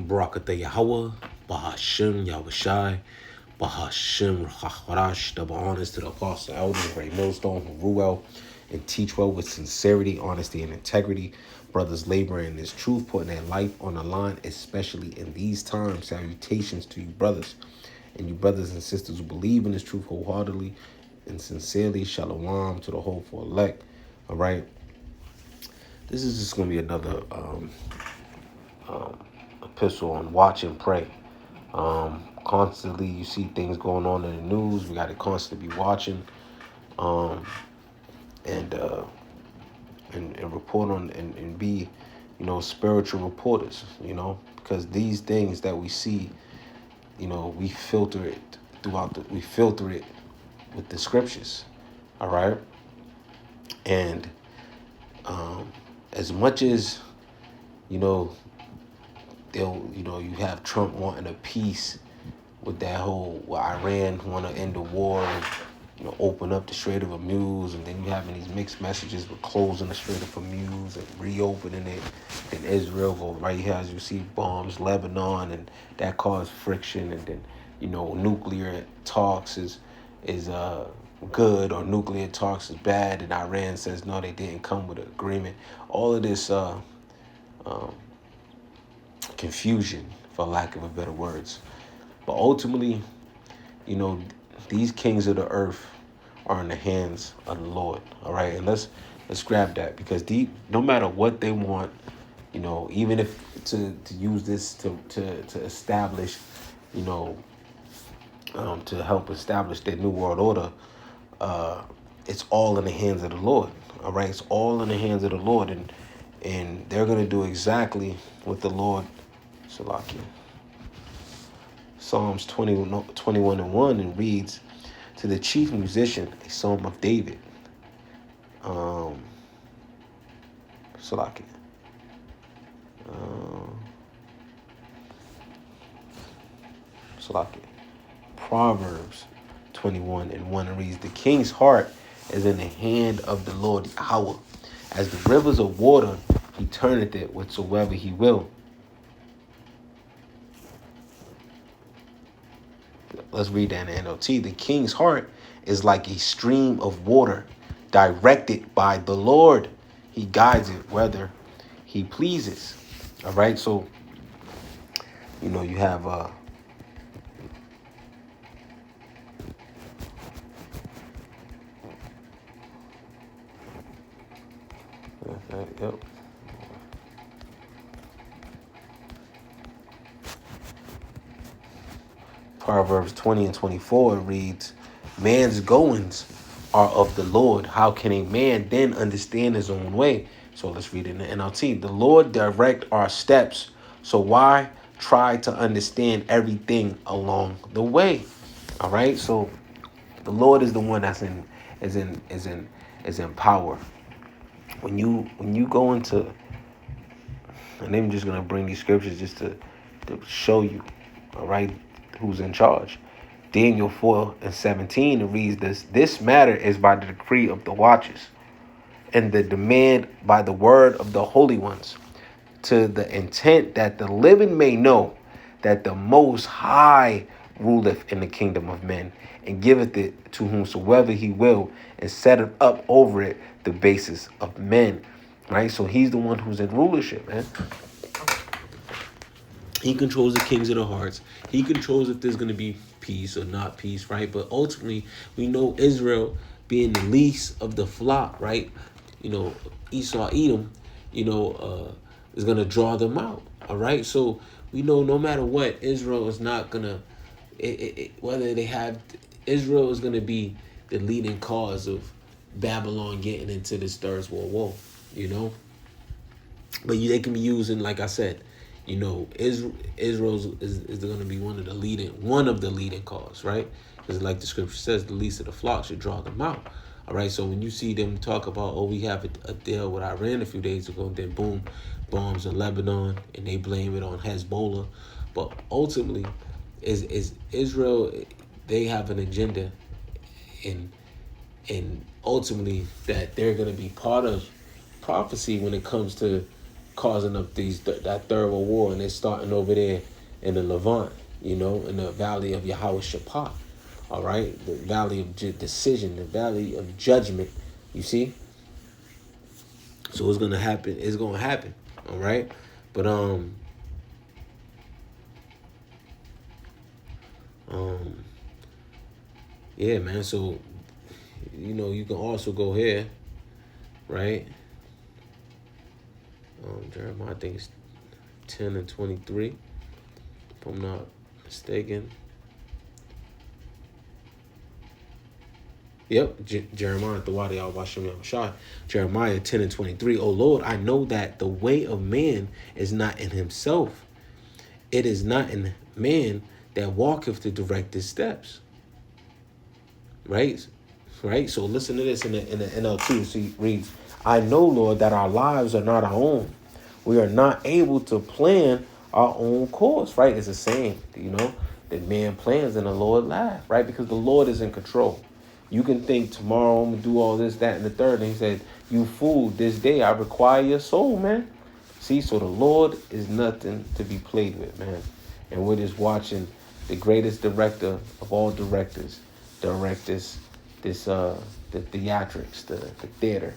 Barakatah Yahweh, Bahashem Yahushai, Bahashem Chacharash, double honors to the apostle elders, Ray Millstone, who rule well and teach well with sincerity, honesty, and integrity. Brothers laboring in this truth, putting their life on the line, especially in these times. Salutations to you, brothers, and you brothers and sisters who believe in this truth wholeheartedly and sincerely. Shalom to the hopeful elect. All right. This is just going to be another epistle on watch and pray. Constantly, you see things going on in the news. We got to constantly be watching, and report on and be, spiritual reporters. Because these things that we see, we filter it we filter it with the scriptures. All right, and as much as you have Trump wanting a peace with that whole Iran want to end the war and open up the Strait of Hormuz, and then you having these mixed messages with closing the Strait of Hormuz and reopening it, and Israel go right here as you see bombs Lebanon, and that caused friction, and then nuclear talks is good, or nuclear talks is bad, and Iran says no, they didn't come with an agreement. All of this confusion, for lack of a better words. But ultimately, these kings of the earth are in the hands of the Lord. All right, and let's grab that, because no matter what they want, even if to use this to establish, to help establish their new world order, it's all in the hands of the Lord. All right, it's all in the hands of the Lord, and they're gonna do exactly what the Lord. Salakia. Psalms 21:1 and reads, to the chief musician, a psalm of David. Salakia. Salakia. Proverbs 21:1 reads, the king's heart is in the hand of the Lord Yahweh. As the rivers of water, he turneth it whatsoever he will. Let's read that in NLT. The king's heart is like a stream of water directed by the Lord. He guides it whether he pleases. All right. So, you have yep. Proverbs 20:24 reads, man's goings are of the Lord. How can a man then understand his own way? So let's read it in the NLT. The Lord direct our steps. So why try to understand everything along the way? All right. So the Lord is the one that's in power. When you go into, and I'm just gonna bring these scriptures just to show you, all right, who's in charge. Daniel 4:17 reads this matter is by the decree of the watchers, and the demand by the word of the holy ones, to the intent that the living may know that the Most High ruleth in the kingdom of men, and giveth it to whomsoever he will, and setteth up over it the basis of men. Right? So he's the one who's in rulership, man. He controls the kings of the hearts. He controls if there's going to be peace or not peace, right? But ultimately, we know Israel being the least of the flock, right? Esau, Edom, is going to draw them out, all right? So we know no matter what, Israel is not going to, whether they have, Israel is going to be the leading cause of Babylon getting into this Third World War, But they can be using, like I said, Israel is going to be one of the leading cause, right? Because like the scripture says, the least of the flock should draw them out. All right. So when you see them talk about, we have a deal with Iran a few days ago, and then boom, bombs in Lebanon, and they blame it on Hezbollah. But ultimately, is Israel, they have an agenda, and ultimately that they're going to be part of prophecy when it comes to causing up that third world war, and they're starting over there in the Levant, in the valley of Yahweh Shaphat. All right, the valley of decision, the valley of judgment. You see, so it's gonna happen. It's gonna happen. All right, but yeah, man. So you can also go here, right? Jeremiah, I think it's 10 and 23, if I'm not mistaken. Yep, Jeremiah, the Wadi al-Bashim Jeremiah 10 and 23. O Lord, I know that the way of man is not in himself. It is not in man that walketh to direct his steps. Right? Right? So listen to this in the NLT. So it reads, I know, Lord, that our lives are not our own. We are not able to plan our own course. Right? It's a saying, that man plans and the Lord laughs. Right? Because the Lord is in control. You can think tomorrow I'm going to do all this, that, and the third. And he said, you fool, this day I require your soul, man. See, so the Lord is nothing to be played with, man. And we're just watching the greatest director of all directors direct the theatrics, the theater.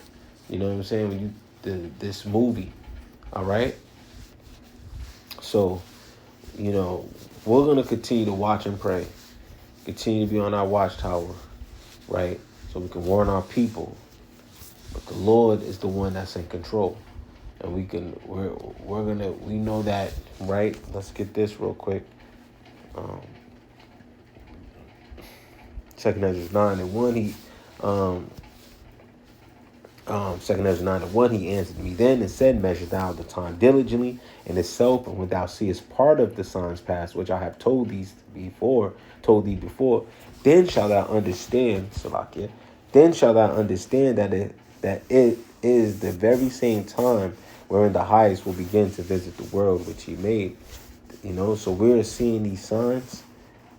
You know what I'm saying? This movie, all right? So, we're going to continue to watch and pray. Continue to be on our watchtower. Right, so we can warn our people, but the Lord is the one that's in control, and we know that, right? Let's get this real quick. 2 Ezra 9:1, he 2 Ezra 9:1, he answered me then and said, measure thou the time diligently in itself, and when thou seest part of the signs past, which I have told thee before, then shalt thou understand, Salakia, then shalt thou understand that it is the very same time wherein the highest will begin to visit the world which he made. So we're seeing these signs,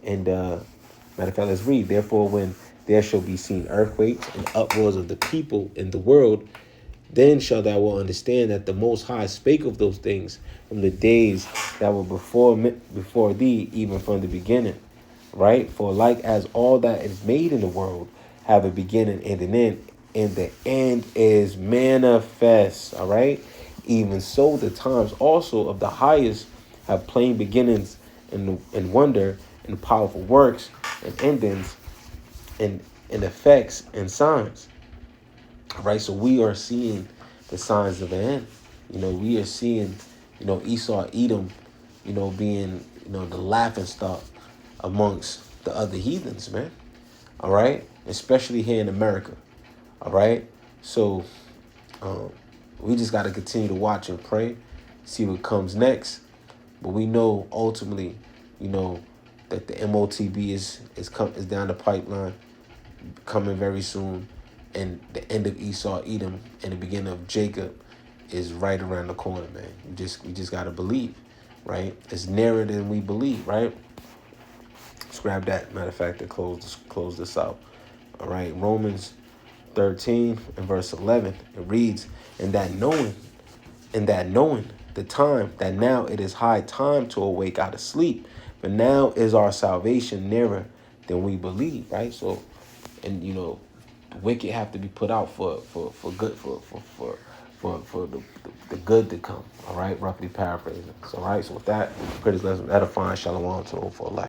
and matter of fact, let's read. Therefore, when there shall be seen earthquakes and uproars of the people in the world, then shall thou will understand that the Most High spake of those things from the days that were before thee, even from the beginning. Right? For like as all that is made in the world have a beginning and an end, and the end is manifest. All right? Even so, the times also of the highest have plain beginnings and wonder and powerful works and endings and effects and signs. All right? So we are seeing the signs of the end. We are seeing, Esau, Edom, being, the laughing stock amongst the other heathens, man. All right? Especially here in America. All right? So we just got to continue to watch and pray, see what comes next. But we know ultimately, that the MOTB is down the pipeline, coming very soon, and the end of Esau, Edom, and the beginning of Jacob is right around the corner, man. We just got to believe, right? It's nearer than we believe, right? Let's grab that. Matter of fact, to close this out. All right, Romans 13 and verse 11. It reads, and that knowing the time, that now it is high time to awake out of sleep, but now is our salvation nearer than we believe, right? So, and the wicked have to be put out for good for the good to come. All right, roughly paraphrasing. So, all right. So with that, pray this lesson edifying. Shalom to all for life.